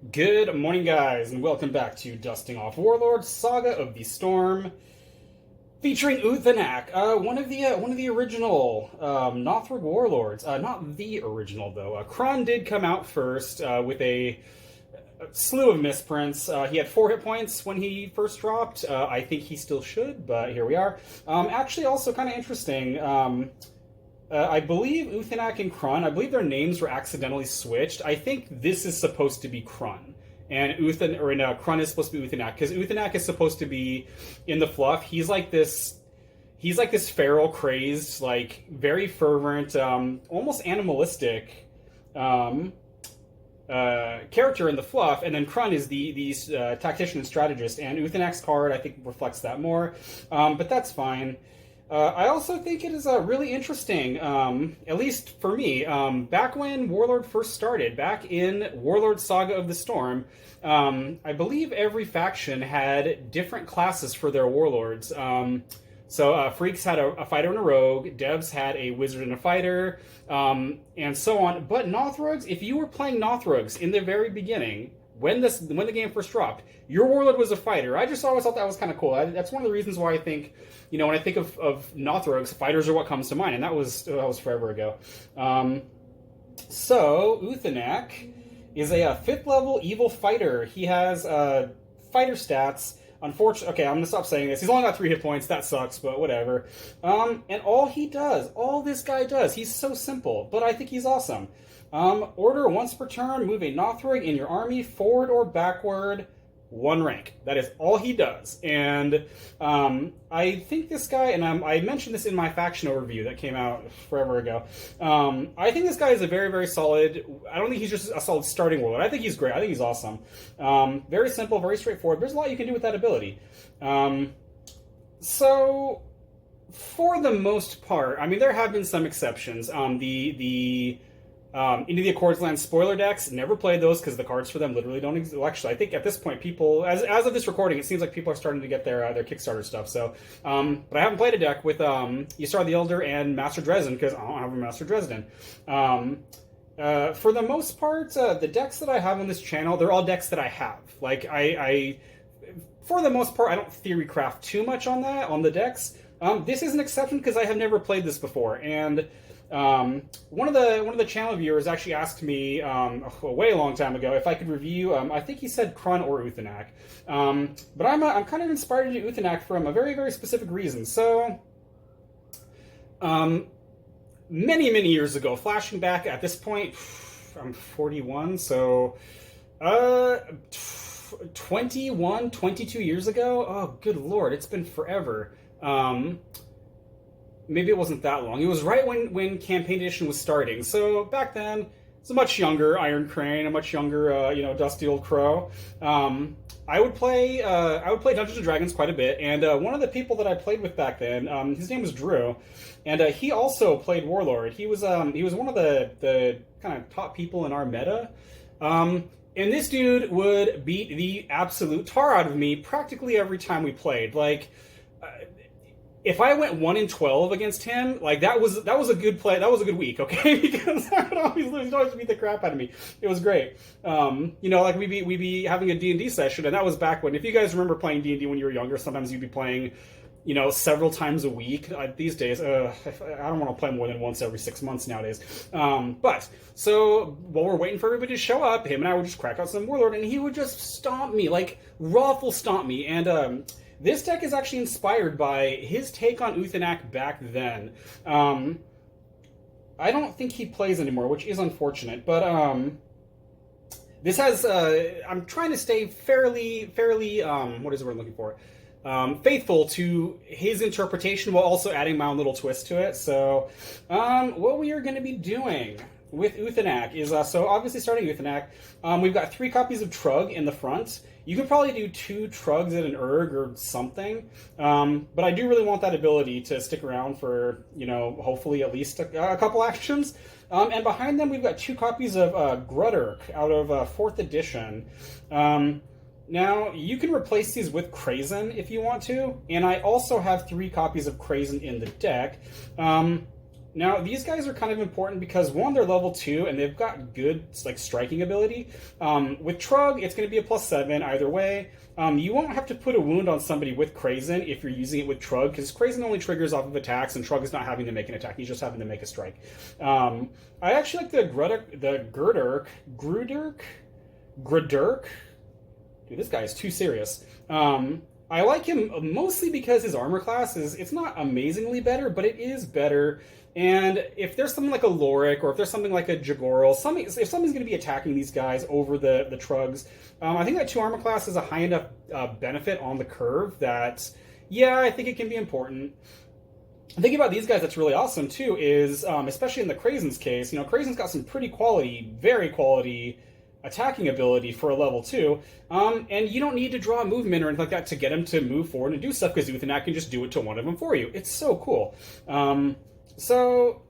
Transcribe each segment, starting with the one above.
Good morning, guys, and welcome back to Dusting Off Warlord, Saga of the Storm, featuring Uthanak, one of the original Nothrog Warlords. Not the original though. Krun did come out first with a slew of misprints. He had 4 hit points when he first dropped. I think he still should, but here we are. Actually, also kind of interesting. I believe Uthanak and Krun, I believe their names were accidentally switched. I think this is supposed to be Krun. And Krun is supposed to be Uthanak. Because Uthanak is supposed to be, in the fluff, he's like this feral, crazed, like, very fervent, almost animalistic character in the fluff. And then Krun is the tactician and strategist. And Uthanak's card, I think, reflects that more. But that's fine. I also think it is really interesting, at least for me, back when Warlord first started, back in Warlord Saga of the Storm, I believe every faction had different classes for their warlords. So Freaks had a fighter and a rogue, Devs had a wizard and a fighter, and so on. But Nothrogs, if you were playing Nothrogs in the very beginning, when the game first dropped, your warlord was a fighter. I just always thought that was kind of cool. That's one of the reasons why I think, when I think of Nothrogs, fighters are what comes to mind, and that was forever ago. So Uthanak is a 5th level evil fighter. He has fighter stats. Unfortunately, okay, I'm gonna stop saying this. He's only got 3 hit points. That sucks, but whatever. And all this guy does, he's so simple, but I think he's awesome. Order once per turn, move a Nothrog in your army, forward or backward, 1 rank. That is all he does. And I think this guy, and I mentioned this in my faction overview that came out forever ago, I think this guy is a very, very solid, I don't think he's just a solid starting warlord. I think he's great. I think he's awesome. Very simple, very straightforward. There's a lot you can do with that ability. So, for the most part, I mean, there have been some exceptions. Into the Accords Land spoiler decks, never played those because the cards for them literally don't exist. Well, actually, I think at this point, people, as of this recording, it seems like people are starting to get their Kickstarter stuff. So, but I haven't played a deck with Ysar the Elder and Master Dresden because I don't have a Master Dresden. For the most part, the decks that I have on this channel, they're all decks that I have. Like, for the most part, I don't theory craft too much on the decks. This is an exception because I have never played this before, and one of the channel viewers actually asked me a way long time ago if I could review. I think he said Krun or Uthanak, but I'm kind of inspired to do Uthanak from a very, very specific reason. So, many years ago, flashing back at this point, I'm 41, so 21, 22 years ago. Oh, good lord, it's been forever. Maybe it wasn't that long. It was right when Campaign Edition was starting. So back then, it's a much younger Iron Crane, a much younger, Dusty Old Crow. I would play Dungeons and Dragons quite a bit, and one of the people that I played with back then, his name was Drew, and he also played Warlord. He was one of the kind of top people in our meta. And this dude would beat the absolute tar out of me practically every time we played. Like, if I went 1-12 against him, like that was a good play. That was a good week, okay? Because I would always lose. He'd always beat the crap out of me. It was great. Like we'd be having a D&D session, and that was back when, if you guys remember playing D&D when you were younger, sometimes you'd be playing, several times a week. These days, I don't want to play more than once every 6 months nowadays. But so while we're waiting for everybody to show up, him and I would just crack out some Warlord, and he would just stomp me, like raffle stomp me, and this deck is actually inspired by his take on Uthanak back then. I don't think he plays anymore, which is unfortunate, but this has, I'm trying to stay fairly, what is the word I'm looking for? Faithful to his interpretation while also adding my own little twist to it. So, what we are going to be doing with Uthanak is, so obviously starting Uthanak, we've got 3 copies of Trug in the front. You could probably do 2 Trugs and an Urg or something, but I do really want that ability to stick around for, hopefully at least a couple actions. And behind them, we've got 2 copies of Grudurk out of 4th edition. Now, you can replace these with Krazen if you want to, and I also have 3 copies of Krazen in the deck. Now, these guys are kind of important because, one, they're level 2, and they've got good, like, striking ability. With Trug, it's going to be a +7 either way. You won't have to put a wound on somebody with Krazen if you're using it with Trug, because Krazen only triggers off of attacks, and Trug is not having to make an attack. He's just having to make a strike. I actually like the Grudirk. Dude, this guy is too serious. I like him mostly because his armor class it's not amazingly better, but it is better. And if there's something like a Lorik, or if there's something like a Jagorl, if somebody's going to be attacking these guys over the Trugs, I think that 2 armor class is a high enough benefit on the curve that, yeah, I think it can be important. The thing about these guys that's really awesome, too, is, especially in the Krazen's case, Krazen's got some pretty quality, very quality attacking ability for a level 2, and you don't need to draw movement or anything like that to get him to move forward and do stuff, because Uthanak can just do it to one of them for you. It's so cool. So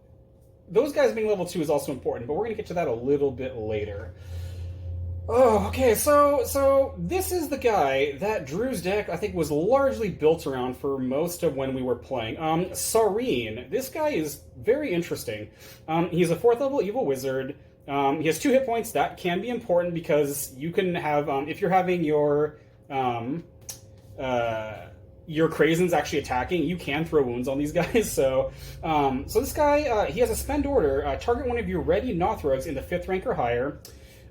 those guys being level 2 is also important, but we're going to get to that a little bit later. Oh, okay, so this is the guy that Drew's deck, I think, was largely built around for most of when we were playing. Sareen. This guy is very interesting. He's a 4th level evil wizard. He has 2 hit points. That can be important because you can have, if you're having your Krazens actually attacking, you can throw wounds on these guys. So this guy, he has a spend order. Target one of your ready Nothrogs in the 5th rank or higher.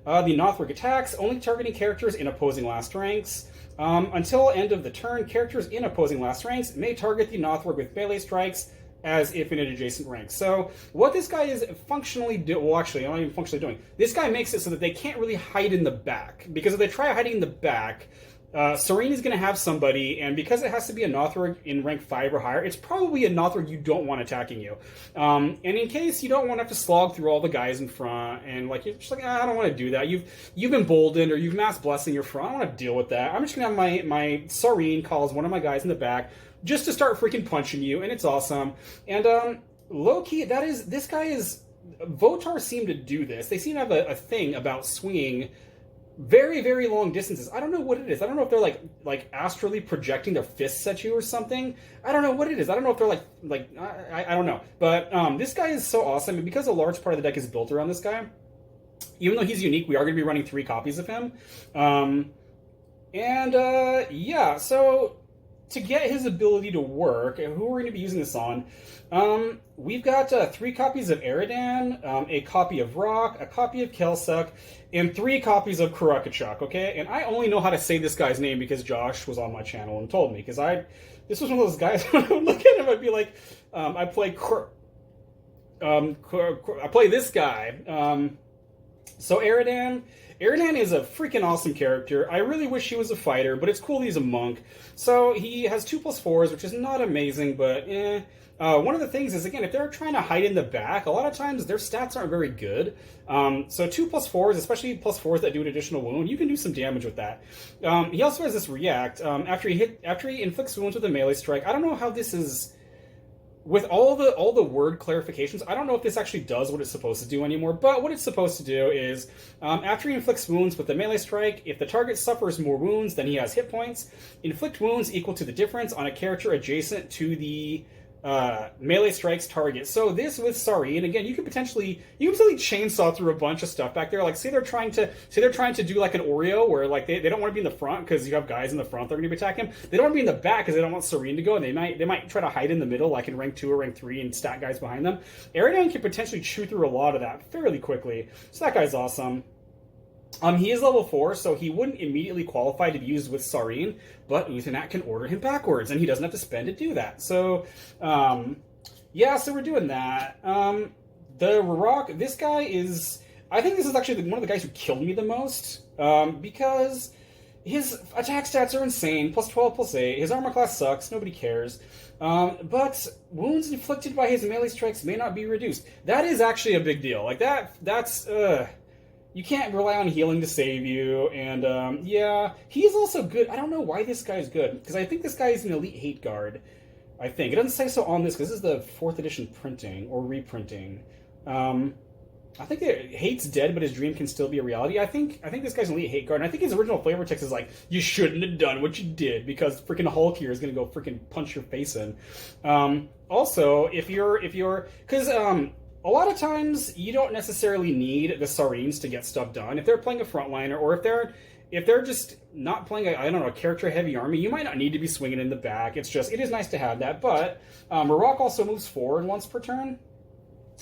The Nothrog attacks, only targeting characters in opposing last ranks. Until end of the turn, characters in opposing last ranks may target the Nothrog with melee strikes as if in an adjacent rank. So what this guy is functionally actually, I'm not even functionally doing. This guy makes it so that they can't really hide in the back, because if they try hiding in the back, Sareen is going to have somebody, and because it has to be a Nothrog in rank 5 or higher, it's probably a Nothrog you don't want attacking you. And in case you don't want to have to slog through all the guys in front, and you're just like, I don't want to do that. You've emboldened, or you've mass blessing your front. I don't want to deal with that. I'm just going to have my Sareen calls one of my guys in the back just to start freaking punching you, and it's awesome. And low-key, this guy is... Votar seem to do this. They seem to have a thing about swinging very, very long distances. I don't know what it is. I don't know if they're like astrally projecting their fists at you or something. I don't know what it is. I don't know if they're I don't know. But this guy is so awesome, and because a large part of the deck is built around this guy, even though he's unique, we are going to be running 3 copies of him. Yeah, so to get his ability to work, who we're going to be using this on, we've got 3 copies of Eridan, a copy of Rock, a copy of Kelsuk, and 3 copies of Kurakachuk, okay? And I only know how to say this guy's name because Josh was on my channel and told me, because this was one of those guys, when I would look at him, I'd be like, I play this guy. So Eridan is a freaking awesome character. I really wish he was a fighter, but it's cool he's a monk. So he has 2+4s, which is not amazing, but eh. One of the things is, again, if they're trying to hide in the back, a lot of times their stats aren't very good. So 2+4s, especially +4s that do an additional wound, you can do some damage with that. He also has this react. After he inflicts wounds with a melee strike, I don't know how this is... With all the word clarifications, I don't know if this actually does what it's supposed to do anymore, but what it's supposed to do is, after he inflicts wounds with the melee strike, if the target suffers more wounds than he has hit points, inflict wounds equal to the difference on a character adjacent to the melee strike's target. So this with Sari, and again, you can potentially chainsaw through a bunch of stuff back there. Like, say they're trying to do like an Oreo, where like they don't want to be in the front because you have guys in the front that are going to be attacking him. They don't want to be in the back because they don't want Serene to go, and they might try to hide in the middle, like in rank 2 or rank 3, and stack guys behind them. Eridan can potentially chew through a lot of that fairly quickly. So that guy's awesome. He is level 4, so he wouldn't immediately qualify to be used with Sareen, but Uthanak can order him backwards, and he doesn't have to spend to do that. So, yeah, so we're doing that. The Rock, this guy is... I think this is actually one of the guys who killed me the most, because his attack stats are insane, +12, +8. His armor class sucks, nobody cares. But wounds inflicted by his melee strikes may not be reduced. That is actually a big deal. Like, that's... You can't rely on healing to save you, and, yeah. He's also good. I don't know why this guy's good, because I think this guy is an elite hate guard, I think. It doesn't say so on this, because this is the 4th edition printing, or reprinting. I think that hate's dead, but his dream can still be a reality. I think this guy's an elite hate card, and I think his original flavor text is like, you shouldn't have done what you did because freaking Hulk here is gonna go freaking punch your face in. Also, if you're because a lot of times you don't necessarily need the Sarines to get stuff done. If they're playing a frontliner, or if they're just not playing a character heavy army, you might not need to be swinging in the back. It is nice to have that. But Marok also moves forward once per turn.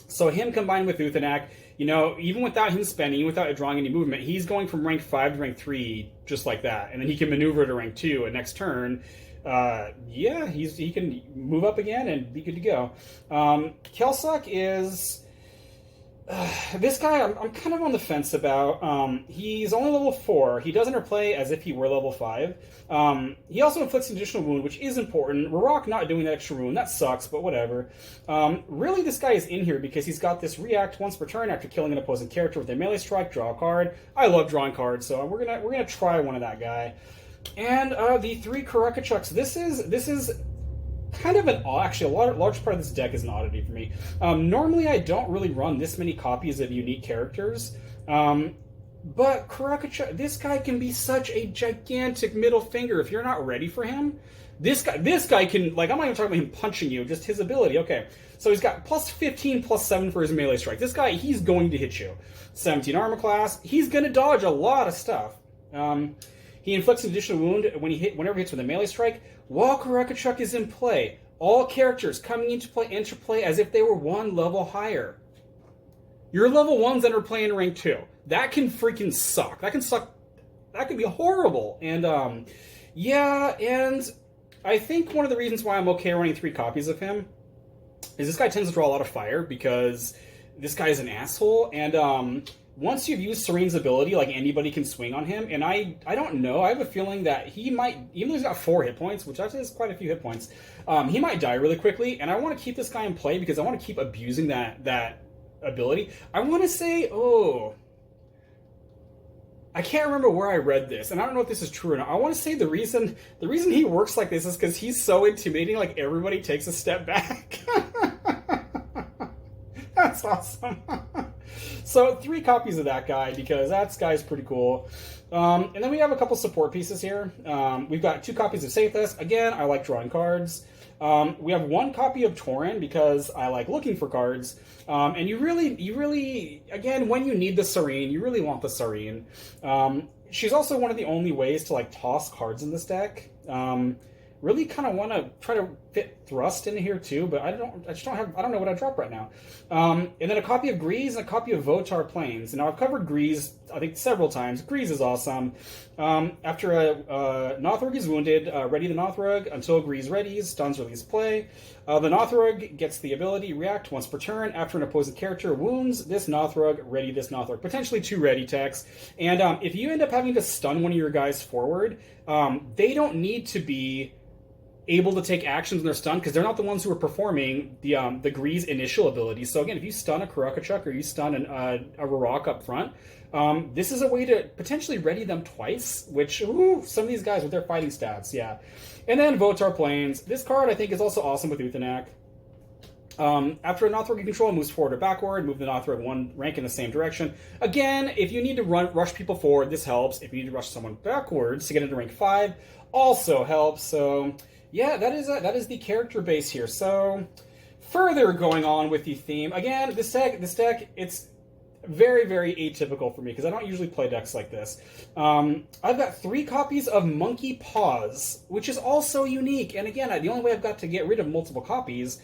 So him combined with Uthanak, even without him spending, without drawing any movement, he's going from rank 5 to rank 3 just like that. And then he can maneuver to rank 2, and next turn, he can move up again and be good to go. Kelsuck is... this guy, I'm kind of on the fence about. He's only level 4. He does interplay as if he were level 5. He also inflicts an additional wound, which is important. Rorok not doing that extra wound, that sucks, but whatever. Really, this guy is in here because he's got this react once per turn after killing an opposing character with a melee strike, draw a card. I love drawing cards, so we're gonna try one of that guy. And the 3 Karakuchuks. This is kind of actually a large part of this deck is an oddity for me. Normally I don't really run this many copies of unique characters, but Karakuchuk, this guy can be such a gigantic middle finger if you're not ready for him. This guy can, like, I'm not even talking about him punching you, just his ability. Okay, so he's got plus 15, plus 7 for his melee strike. This guy, he's going to hit you. 17 armor class, he's going to dodge a lot of stuff. He inflicts an additional wound whenever he hits with a melee strike. While Karakuchuk is in play, all characters coming into play enter play as if they were 1 level higher. Your level 1's enter play in rank 2. That can freaking suck. That can suck. That can be horrible. And and I think one of the reasons why I'm okay running 3 copies of him is this guy tends to draw a lot of fire because this guy is an asshole. And once you've used Serene's ability, like, anybody can swing on him, and I don't know, I have a feeling that he might, even though he's got 4 hit points, which actually is quite a few hit points, he might die really quickly, and I want to keep this guy in play because I want to keep abusing that ability. I want to say, I can't remember where I read this, and I don't know if this is true or not. I want to say the reason he works like this is because he's so intimidating, like, everybody takes a step back. That's awesome. So 3 copies of that guy because that guy's pretty cool. And then we have a couple support pieces here. We've got 2 copies of Sathas. Again, I like drawing cards. We have 1 copy of Tauren because I like looking for cards. And you really, again, when you need the Serene, you really want the Serene. She's also one of the only ways to, like, toss cards in this deck. Really kind of want to try to fit Thrust into here too, but I don't know what I drop right now. And then a copy of Grease and a copy of Votar Plains. Now I've covered Grease, I think, several times. Grease is awesome. After a Nothrog is wounded, ready the Nothrog until Grease readies, stuns release play. The Nothrog gets the ability react once per turn after an opposing character wounds this Nothrog, ready this Nothrog. Potentially 2 ready techs. And if you end up having to stun one of your guys forward, they don't need to be able to take actions when they're stunned because they're not the ones who are performing the Grease initial ability. So again, if you stun a Karakuchuk or you stun a Rorok up front, this is a way to potentially ready them twice, which, some of these guys with their fighting stats, yeah. And then Votar Plains. This card, I think, is also awesome with Uthanak. After a Nothrog you control moves forward or backward, move the Nothrog 1 rank in the same direction. Again, if you need to rush people forward, this helps. If you need to rush someone backwards to get into rank 5, also helps. So yeah, that is the character base here. So further going on with the theme, again, this deck, it's very, very atypical for me because I don't usually play decks like this. I've got 3 copies of Monkey Paws, which is also unique. And again, the only way I've got to get rid of multiple copies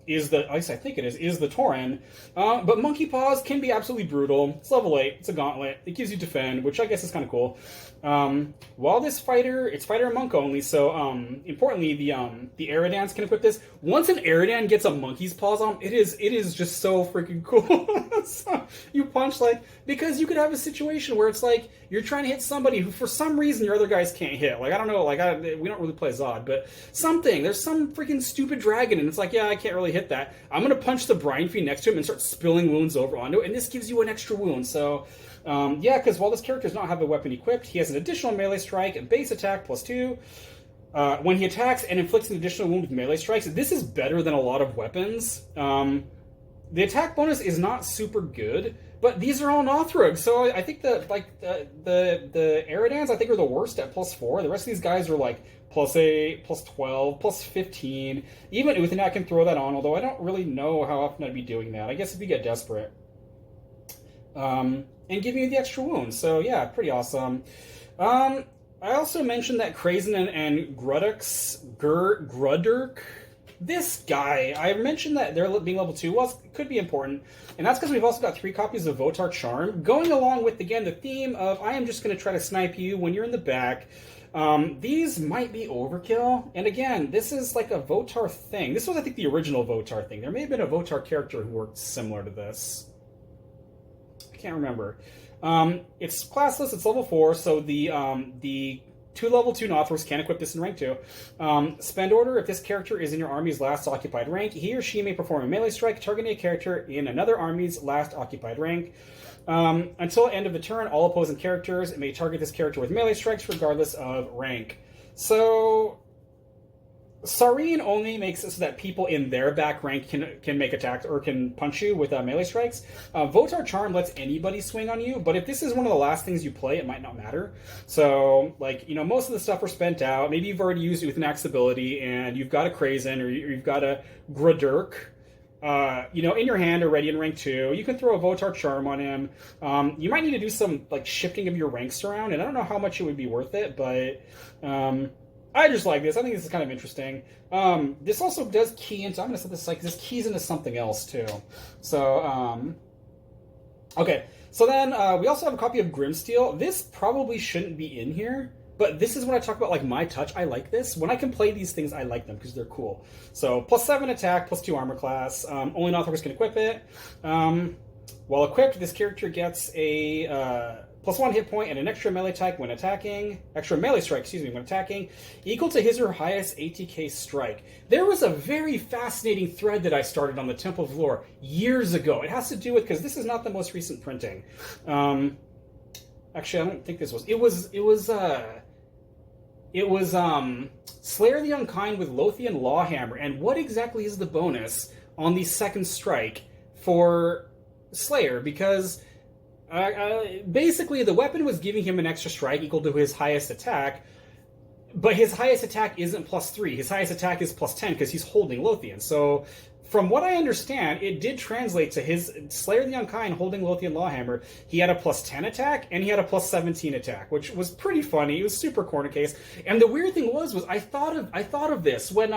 is at least I think it is the Tauren. But Monkey Paws can be absolutely brutal. It's level 8, it's a gauntlet, it gives you defend, which I guess is kind of cool. While this fighter, it's fighter and monk only, so importantly, the Eridans can equip this. Once an Eridan gets a Monkey's Paws on, it is just so freaking cool. So you punch, like, because you could have a situation where it's like, you're trying to hit somebody who for some reason your other guys can't hit. Like, I don't know, like, we don't really play Zod, but there's some freaking stupid dragon, and it's like, yeah, I can't really hit that. I'm going to punch the Brine Fiend next to him and start spilling wounds over onto it, and this gives you an extra wound. So, yeah, because while this character does not have a weapon equipped, he has an additional melee strike, and base attack +2. When he attacks and inflicts an additional wound with melee strikes, this is better than a lot of weapons. the attack bonus is not super good, but these are all Nothrog, so I think that like the Eridans I think are the worst at +4. The rest of these guys are like +8, +12, +15. Even Uthanak can throw that on, although I don't really know how often I'd be doing that. I guess if you get desperate. And giving you the extra wound. So yeah, pretty awesome. I also mentioned that Krazen and Grudurk, this guy, I mentioned that they're being level 2 could be important, and that's because we've also got 3 copies of Votar Charm, going along with, again, the theme of I am just going to try to snipe you when you're in the back. These might be overkill, and again, this is like a Votar thing. This was, I think, the original Votar thing. There may have been a Votar character who worked similar to this. I can't remember. It's classless, it's level 4, so the 2 level 2 Nothrogs can equip this in rank 2. Spend order, if this character is in your army's last occupied rank, he or she may perform a melee strike targeting a character in another army's last occupied rank. Until end of the turn, all opposing characters may target this character with melee strikes regardless of rank. So Sareen only makes it so that people in their back rank can make attacks or can punch you with melee strikes. Votar Charm lets anybody swing on you, but if this is one of the last things you play, it might not matter. So, like, you know, most of the stuff are spent out. Maybe you've already used Uthanak's ability, and you've got a Krazen, or you've got a Grudurk, you know, in your hand already in rank 2. You can throw a Votar Charm on him. You might need to do some, like, shifting of your ranks around, and I don't know how much it would be worth it, but I just like this. I think this is kind of interesting. This also does key into... I'm going to set this like this keys into something else, too. So, okay. So then, we also have a copy of Grimsteel. This probably shouldn't be in here, but this is when I talk about, like, my touch. I like this. When I can play these things, I like them because they're cool. So, +7 attack, +2 armor class. Only Nothrog's can equip it. While equipped, this character gets a... +1 hit point and an extra melee attack when attacking. Extra melee strike, excuse me, when attacking. Equal to his or her highest ATK strike. There was a very fascinating thread that I started on the Temple of Lore years ago. It has to do with, because this is not the most recent printing. Actually, I don't think this was. It was Slayer the Unkind with Lothian Lawhammer. And what exactly is the bonus on the second strike for Slayer? Because... basically, the weapon was giving him an extra strike equal to his highest attack, but his highest attack isn't +3. His highest attack is +10 because he's holding Lothian. So, from what I understand, it did translate to his Slayer the Unkind holding Lothian Lawhammer. He had a +10 attack and he had a +17 attack, which was pretty funny. It was super corner case. And the weird thing was I thought of this when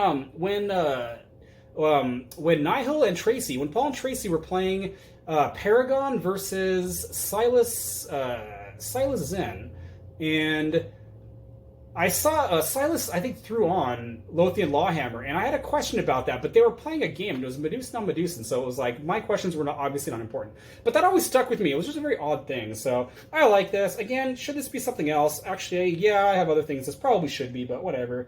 Nihil and Tracy, when Paul and Tracy were playing Paragon versus Silas Zen, and I saw Silas, I think, threw on Lothian Lawhammer, and I had a question about that, but they were playing a game, and it was Medusan on Medusan, so it was like, my questions were obviously not important. But that always stuck with me. It was just a very odd thing, so I like this. Again, should this be something else? Actually, yeah, I have other things this probably should be, but whatever.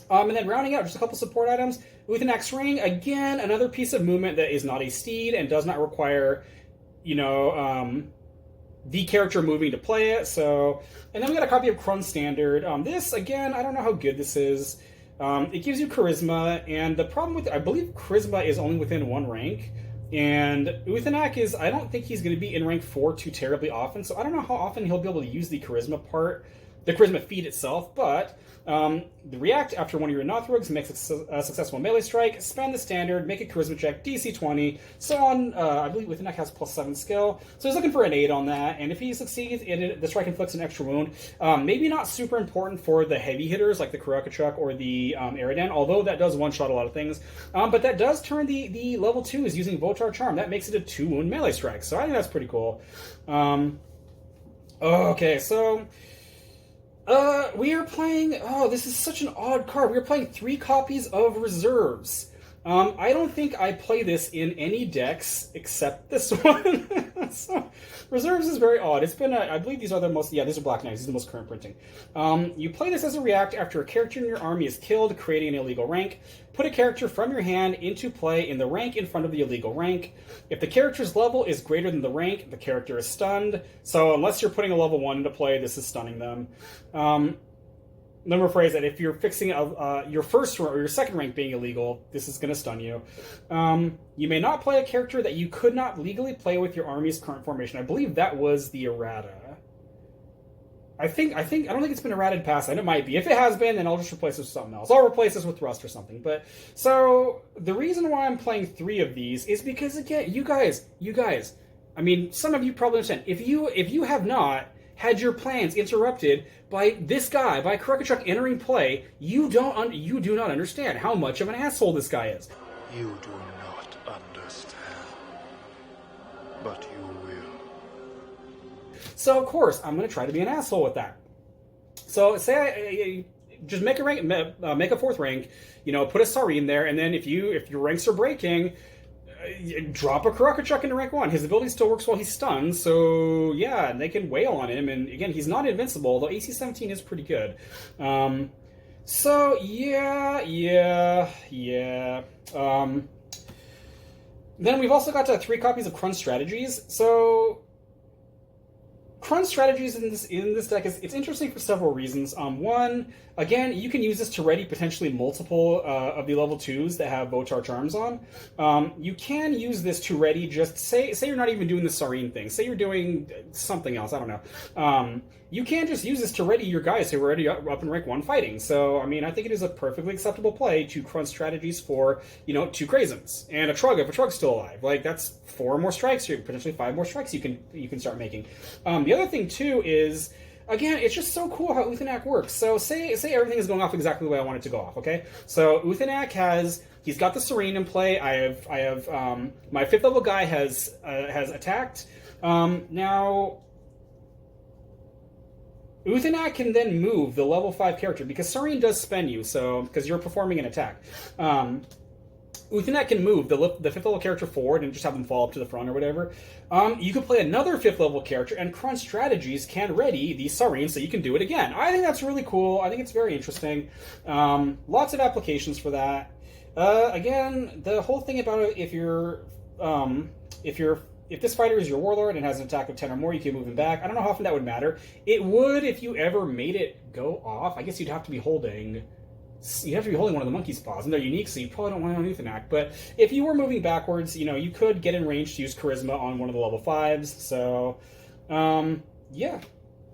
And then rounding out, just a couple support items. Uthanak's Ring, again, another piece of movement that is not a steed and does not require, you know, the character moving to play it. So, and then we got a copy of Krun Standard. This, again, I don't know how good this is. It gives you Charisma, and the problem with it, I believe Charisma is only within 1 rank. And Uthanak is, I don't think he's going to be in rank 4 too terribly often, so I don't know how often he'll be able to use the Charisma part, the Charisma feat itself, but the react after one of your Nothrogs makes a successful melee strike, spend the standard, make a Charisma check, DC 20, so on. I believe Uthanak has +7 skill, so he's looking for an 8 on that, and if he succeeds, the strike inflicts an extra wound. Maybe not super important for the heavy hitters like the Kurakachuk or the Eridan, although that does one-shot a lot of things, but that does turn the level 2s using Votar Charm. That makes it a 2-wound melee strike, so I think that's pretty cool. Okay, so... we are playing... Oh, this is such an odd card. We are playing 3 copies of Reserves. I don't think I play this in any decks except this one. So, Reserves is very odd. It's been, I believe these are the most... Yeah, these are Black Knights. These are the most current printing. You play this as a react after a character in your army is killed, creating an illegal rank. Put a character from your hand into play in the rank in front of the illegal rank. If the character's level is greater than the rank, the character is stunned. So unless you're putting a level 1 into play, this is stunning them. let me rephrase that. If you're fixing your first or your second rank being illegal, this is going to stun you. You may not play a character that you could not legally play with your army's current formation. I believe that was the errata. I don't think it's been errated past, and it might be. If it has been, then I'll just replace this with something else. I'll replace this with Rust or something. But so the reason why I'm playing 3 of these is because, again, you guys. I mean, some of you probably understand. If you have not had your plans interrupted by this guy, by Krukachuk entering play, you do not understand how much of an asshole this guy is. You do not understand, but you will. So of course I'm going to try to be an asshole with that. So say I just make a rank, make a 4th rank, put a Sareen there, and then if your ranks are breaking, drop a Krukachuk into rank 1. His ability still works while he's stunned, so yeah, and they can wail on him. And again, he's not invincible, although AC 17 is pretty good. So yeah. Then we've also got 3 copies of Crunch Strategies. So Crunch Strategies in this deck it's interesting for several reasons. One, again, you can use this to ready potentially multiple of the level 2s that have Votar Charms on. You can use this to ready just say you're not even doing the Sareen thing. Say you're doing something else. I don't know. You can just use this to ready your guys who are already up in rank 1 fighting. So I mean, I think it is a perfectly acceptable play to Crunch Strategies for 2 Crazens and a Trug if a Trug's still alive. Like that's 4 more strikes, or potentially 5 more strikes you can start making. The other thing too is, again, it's just so cool how Uthanak works. So say everything is going off exactly the way I want it to go off. Okay, so Uthanak he's got the Serene in play. I have my 5th level guy has attacked. Now Uthanak can then move the level 5 character because Serene does spend you, so because you're performing an attack. Uthanak can move the 5th level character forward and just have them fall up to the front or whatever. You can play another 5th level character, and Crunch Strategies can ready the Sareen so you can do it again. I think that's really cool. I think it's very interesting. Lots of applications for that. Again, the whole thing about it, if this fighter is your Warlord and has an attack of 10 or more, you can move him back. I don't know how often that would matter. It would if you ever made it go off. I guess you'd have to be holding one of the monkey's paws, and they're unique, so you probably don't want to on Uthanak. But if you were moving backwards, you could get in range to use Charisma on one of the level 5s. So, yeah,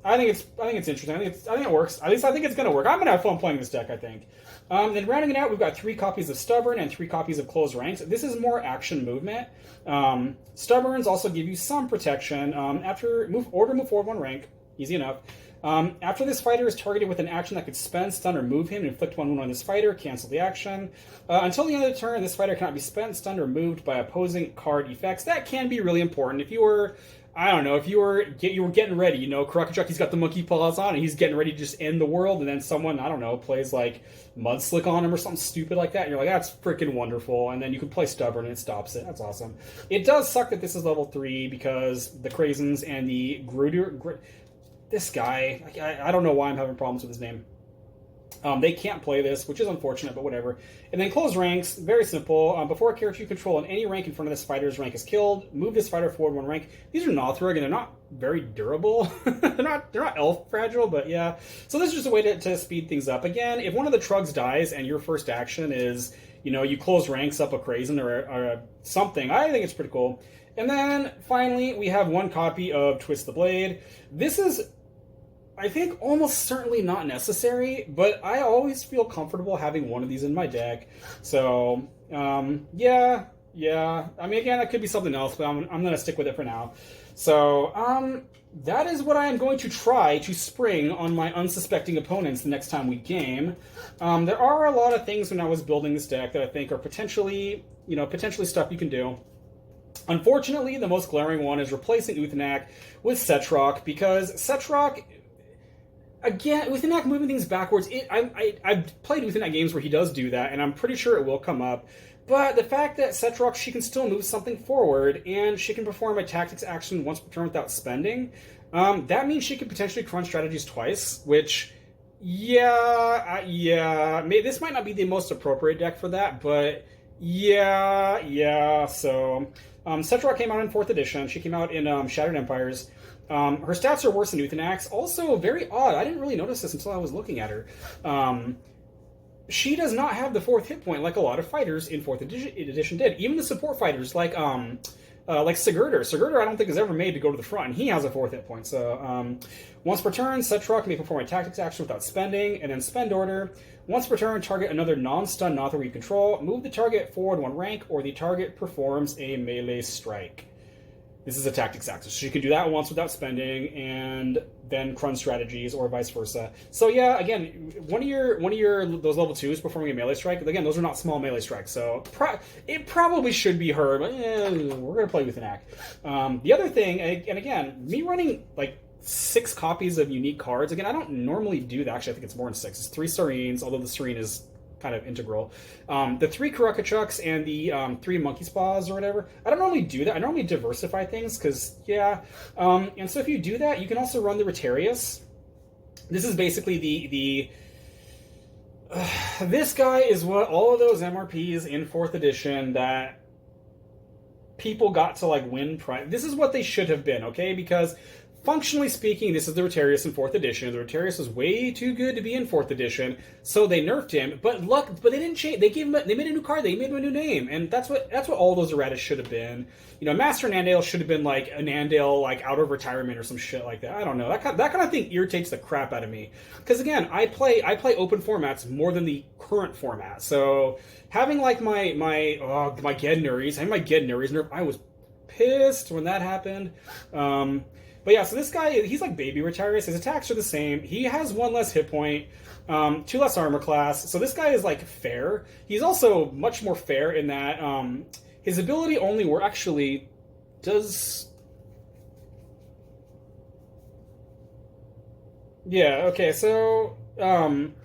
I think it's interesting. I think it works. At least I think it's going to work. I'm going to have fun playing this deck, I think. Then rounding it out, we've got 3 copies of Stubborn and 3 copies of Close Ranks. This is more action movement. Stubborns also give you some protection. After move forward 1 rank, easy enough. After this fighter is targeted with an action that could spend, stun, or move him, and inflict 1 wound on this fighter, cancel the action. Until the end of the turn, this fighter cannot be spent, stunned, or moved by opposing card effects. That can be really important. If you were, I don't know, if you were getting ready, Krukachuk, he's got the monkey paws on, and he's getting ready to just end the world, and then someone, I don't know, plays like Mudslick on him or something stupid like that, and you're like, that's freaking wonderful, and then you can play Stubborn and it stops it. That's awesome. It does suck that this is level 3 because the Crazens and the Gruder... This guy, I don't know why I'm having problems with his name. They can't play this, which is unfortunate, but whatever. And then Close Ranks, very simple. Before a character you control in any rank in front of this fighter's rank is killed, move this fighter forward 1 rank. These are Nothrog, and they're not very durable. they're not elf fragile, but yeah. So this is just a way to speed things up. Again, if one of the Trugs dies and your first action is, you close ranks up a Crazen or something, I think it's pretty cool. And then finally, we have 1 copy of Twist the Blade. This is, I think, almost certainly not necessary, but I always feel comfortable having one of these in my deck. So, yeah. I mean, again, it could be something else, but I'm going to stick with it for now. So, that is what I am going to try to spring on my unsuspecting opponents the next time we game. There are a lot of things when I was building this deck that I think are potentially stuff you can do. Unfortunately, the most glaring one is replacing Uthanak with Setrok, because Setrok... Again, Uthanak moving things backwards, I've played Uthanak games where he does do that, and I'm pretty sure it will come up. But the fact that Setrok, she can still move something forward, and she can perform a tactics action once per turn without spending, that means she could potentially Crunch Strategies twice, which, yeah, this might not be the most appropriate deck for that, but Yeah. So, Setrock came out in 4th edition. She came out in Shattered Empires. Her stats are worse than Uthanak's. Also, very odd. I didn't really notice this until I was looking at her. She does not have the 4th hit point like a lot of fighters in 4th edition did. Even the support fighters like Sigurdur. Sigurdur, I don't think is ever made to go to the front, and he has a 4th hit point. So, once per turn, Setrock may perform a tactics action without spending, and then spend order. Once per turn, target another non-stun Nothrog you control. Move the target forward 1 rank, or the target performs a melee strike. This is a tactics action, so you can do that once without spending, and then crunch strategies, or vice versa. So yeah, again, one of your those level 2s performing a melee strike. Again, those are not small melee strikes, so it probably should be her, but we're gonna play with an act. The other thing, and again, me running like 6 copies of unique cards. Again, I don't normally do that. Actually, I think it's more than 6. It's 3 Serines, although the Serene is kind of integral. The 3 Karukachucks and the 3 Monkey's Paws or whatever. I don't normally do that. I normally diversify things because, yeah. And so if you do that, you can also run the Rotarius. This is basically the this guy is what all of those MRPs in 4th edition that people got to like win prize. This is what they should have been, okay? Because functionally speaking, this is the Rotarius in 4th edition. The Rotarius was way too good to be in 4th edition, so they nerfed him. But they didn't change. They made a new card. They made him a new name, and that's what all those erratas should have been. You know, Master Nandale should have been like a Nandale like out of retirement or some shit like that. I don't know. That kind of thing irritates the crap out of me. Because again, I play open formats more than the current format. So having like my Gednuries, having my Gednuries nerf, I was pissed when that happened. But yeah, so this guy, he's like baby Rotarius. His attacks are the same. He has 1 less hit point, 2 less armor class. So this guy is like fair. He's also much more fair in that his ability only actually does. Yeah, okay, so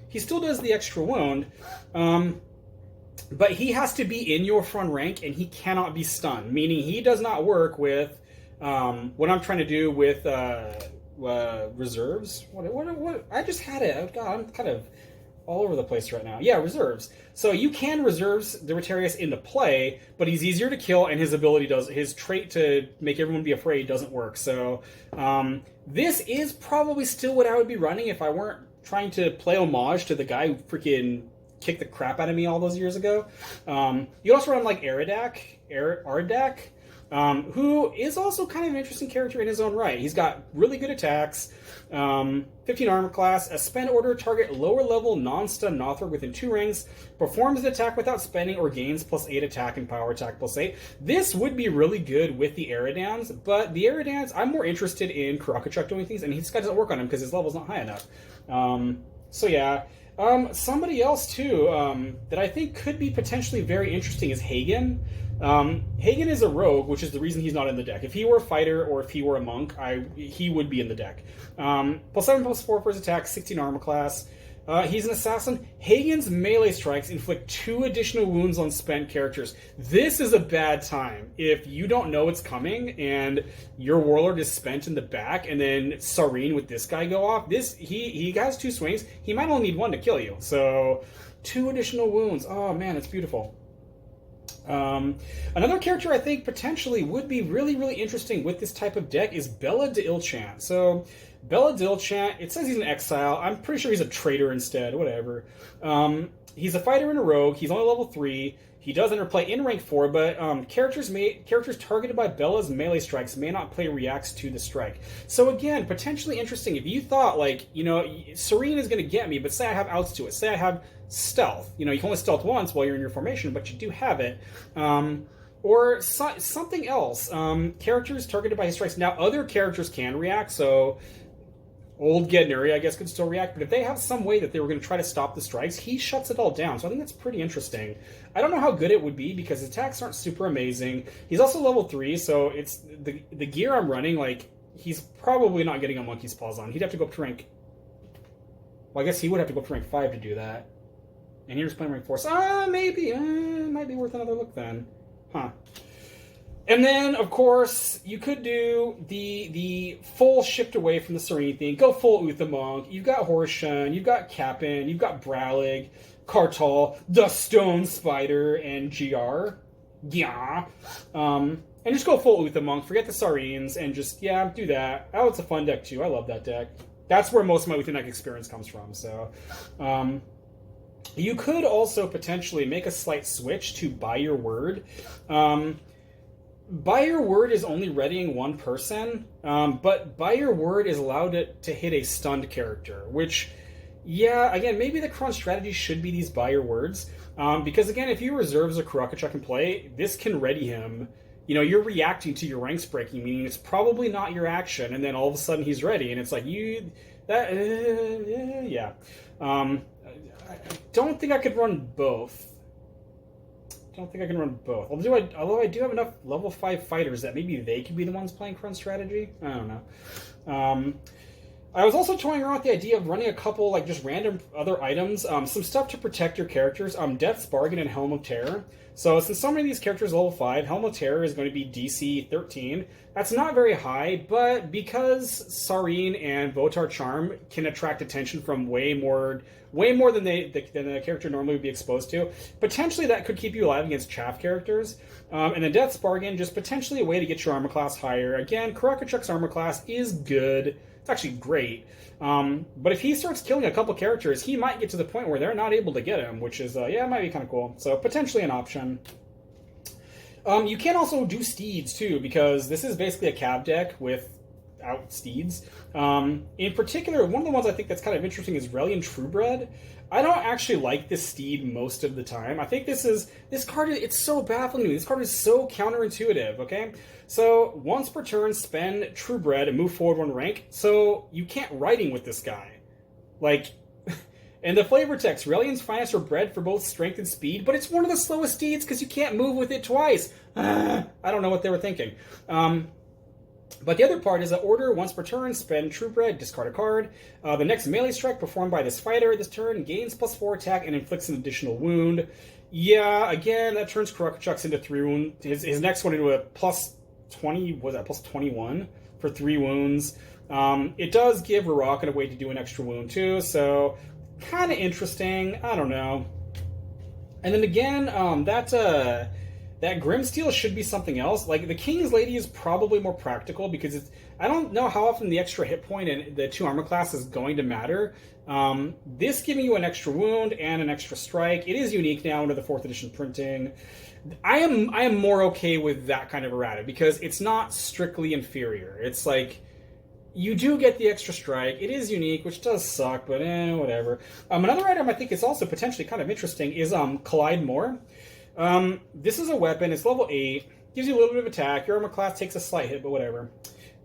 he still does the extra wound. But he has to be in your front rank and he cannot be stunned, meaning he does not work with what I'm trying to do with reserves. What? I just had it. God, I'm kind of all over the place right now. Yeah, reserves. So you can reserves the Rotarius into play, but he's easier to kill, and his trait to make everyone be afraid doesn't work. So this is probably still what I would be running if I weren't trying to play homage to the guy who freaking kicked the crap out of me all those years ago. You also run like Ardak, who is also kind of an interesting character in his own right. He's got really good attacks, 15 armor class, a spend order, target lower level non-stun Nothrog within 2 rings, performs an attack without spending or gains +8 attack and power attack +8. This would be really good with the Eridans, but the Eridans, I'm more interested in Karakachuk doing things, and this guy doesn't work on him because his level's not high enough. So yeah. Somebody else too that I think could be potentially very interesting is Hagen. Hagen is a rogue, which is the reason he's not in the deck. If he were a fighter or if he were a monk, he would be in the deck. +7/+4 for his attack, 16 armor class. He's an assassin. Hagen's melee strikes inflict 2 additional wounds on spent characters. This is a bad time. If you don't know it's coming and your Warlord is spent in the back and then Serene with this guy go off, he has 2 swings. He might only need 1 to kill you. So 2 additional wounds. Oh man, it's beautiful. Another character I think potentially would be really, really interesting with this type of deck is Bella de Ilchant. So Bella de Ilchant, it says he's an exile. I'm pretty sure he's a traitor instead, whatever. He's a fighter and a rogue. He's only level 3. He does interplay in rank 4, but characters targeted by Bella's melee strikes may not play reacts to the strike. So again, potentially interesting. If you thought, like, you know, Serene is going to get me, but say I have outs to it. Say I have stealth. You know, you can only stealth once while you're in your formation, but you do have it. Or something else. Characters targeted by his strikes. Now, other characters can react, so old Gednuri, I guess, could still react, but if they have some way that they were going to try to stop the strikes, he shuts it all down. So I think that's pretty interesting. I don't know how good it would be because his attacks aren't super amazing. He's also level 3, so it's the gear I'm running, like, he's probably not getting a Monkey's Paws on. He'd have to go up to rank... Well, I guess he would have to go up to rank 5 to do that. And here's playing rank 4. So maybe. Might be worth another look then. Huh. And then, of course, you could do the full shift away from the Serene thing. Go full Uthamonk. You've got Horshun. You've got Kappin. You've got Bralig. Kartal, the Stone Spider, and GR. Yeah. And just go full Uther Monk, forget the Sarines, and just, yeah, do that. Oh, it's a fun deck too. I love that deck. That's where most of my Uthanak experience comes from, so... you could also potentially make a slight switch to Buy Your Word. Buy Your Word is only readying one person, but Buy Your Word is allowed to hit a stunned character, which, yeah, again, maybe the current strategy should be these Buy Your Words, because, again, if you reserve a Kurakachuk in play, this can ready him. You know, you're reacting to your ranks breaking, meaning it's probably not your action, and then all of a sudden he's ready, and it's like, yeah. I don't think I could run both. Although I do have enough level 5 fighters that maybe they could be the ones playing current strategy. I don't know. I was also toying around with the idea of running a couple, like, just random other items. Some stuff to protect your characters. Death's Bargain and Helm of Terror. So, since so many of these characters are level 5, Helm of Terror is going to be DC 13. That's not very high, but because Sarine and Votar Charm can attract attention from way more than the character normally would be exposed to, potentially that could keep you alive against chaff characters. And then Death's Bargain, just potentially a way to get your armor class higher. Again, Kurakachuk's armor class is good. It's actually great. But if he starts killing a couple characters, he might get to the point where they're not able to get him, which is, yeah, it might be kind of cool. So, potentially an option. You can also do steeds, too, because this is basically a cab deck without steeds. In particular, one of the ones I think that's kind of interesting is Relian Truebred. I don't actually like this steed most of the time. I think this card, it's so baffling to me. This card is so counterintuitive, okay? So, once per turn, spend Truebred and move forward one rank. So, you can't writing with this guy. Like, and the flavor text, Relian's finest are bred for both strength and speed, but it's one of the slowest steeds because you can't move with it twice. I don't know what they were thinking. But the other part is that order once per turn, spend Truebred, discard a card. The next melee strike performed by this fighter this turn gains +4 attack and inflicts an additional wound. Yeah, again, that turns Kurakachuk's into 3 wound. His next one into a +20, was that +21 for 3 wounds. It does give Rarakan a way to do an extra wound too, so kind of interesting. I don't know. And then again, that Grimsteel should be something else. Like, the King's Lady is probably more practical because I don't know how often the extra hit point and the 2 armor class is going to matter. This giving you an extra wound and an extra strike. It is unique now under the 4th edition printing. I am more okay with that kind of errata because it's not strictly inferior. It's like, you do get the extra strike. It is unique, which does suck, but whatever. Another item I think is also potentially kind of interesting is Collide More. This is a weapon. It's level 8. Gives you a little bit of attack. Your armor class takes a slight hit, but whatever.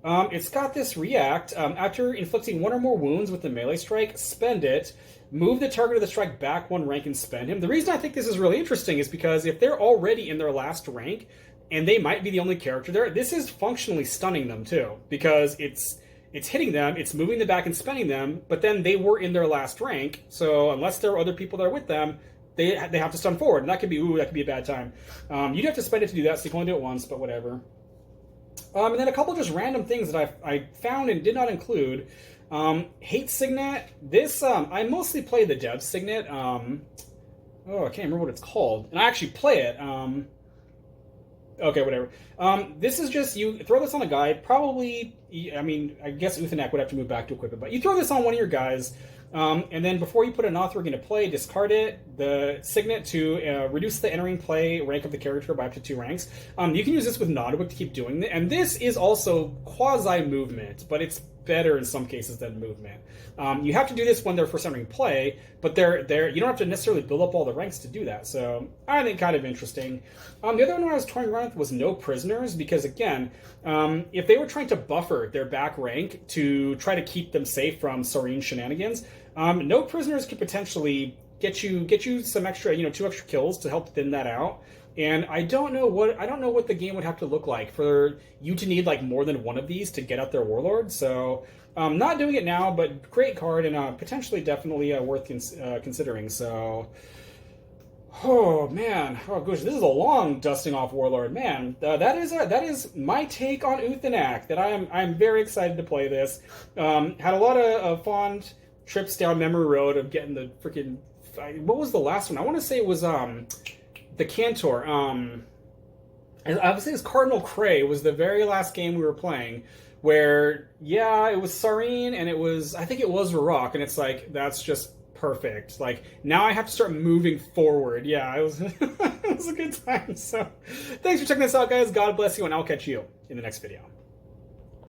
It's got this react. After inflicting 1 or more wounds with the melee strike, spend it. Move the target of the strike back 1 rank and spend him. The reason I think this is really interesting is because if they're already in their last rank, and they might be the only character there, this is functionally stunning them too. Because it's hitting them, it's moving them back and spending them, but then they were in their last rank, so unless there are other people there with them, they have to stun forward, and that could be a bad time. You'd have to spend it to do that, so you can only do it once, but whatever. And then a couple just random things that I found and did not include. Hate Signet. This, I mostly play the Dev Signet. I can't remember what it's called. And I actually play it. Okay, whatever. This is just, you throw this on a guy, probably, I guess Uthanak would have to move back to equip it, but you throw this on one of your guys, and then before you put a Nothrog into play, discard it, the Signet, to reduce the entering play rank of the character by up to 2 ranks. You can use this with Nodwick to keep doing it, and this is also quasi-movement, but it's better in some cases than movement. You have to do this when they're first entering play, but you don't have to necessarily build up all the ranks to do that, so I think kind of interesting. The other one I was toying around with was No Prisoners, because again, if they were trying to buffer their back rank to try to keep them safe from Sarine shenanigans, No Prisoners could potentially get you some extra, 2 extra kills to help thin that out. And I don't know what the game would have to look like for you to need like more than one of these to get out their Warlord. So not doing it now, but great card and potentially definitely worth considering. So, oh man, oh gosh, this is a long dusting off Warlord, man. That is my take on Uthanak. That I'm very excited to play this. Had a lot of fond trips down memory road of getting the freaking what was the last one? I want to say it was the Cantor. I would say it was Cardinal Cray was the very last game we were playing, where yeah, it was Sarene and I think it was Rock, and it's like that's just perfect. Like now I have to start moving forward. Yeah, it was it was a good time. So thanks for checking this out, guys. God bless you, and I'll catch you in the next video.